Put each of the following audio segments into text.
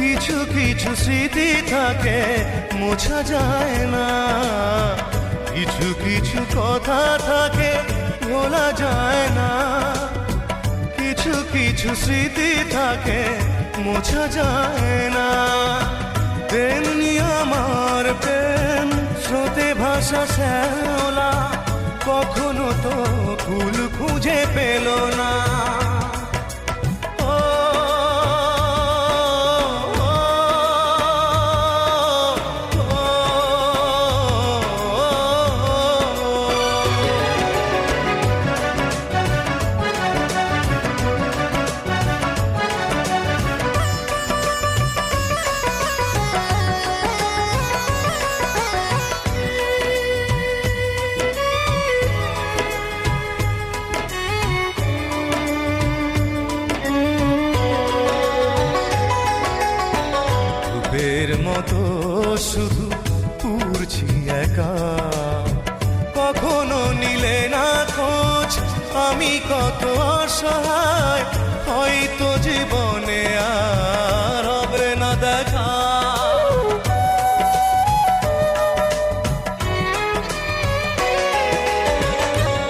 কিছু কিছু স্মৃতি থাকে মোছা যায় না, কিছু কিছু কথা থাকে ভোলা যায় না, কিছু কিছু স্মৃতি থাকে মোছা যায় না। তেমনি আমার প্রেম স্রোতে ভাসা শ্যাওলা কখনো তো ফুল খুঁজে পেল না। মতো শুধু উড়ছি একা, কখনো নিলে না খোঁজ আমি কত অসহায়, হয়তো জীবনে আর হবে না দেখা।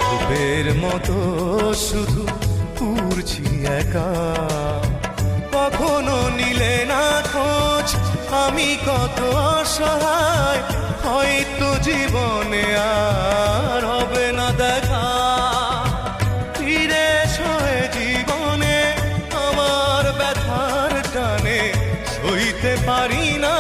ডুবের মতো শুধু উড়ছি একা, কখনো নিলে না খোঁজ আমি কত অসহায়, হয়তো জীবনে আর হবে না দেখা। ফিরে সয়ে জীবনে আমার ব্যথার টানে সইতে পারি না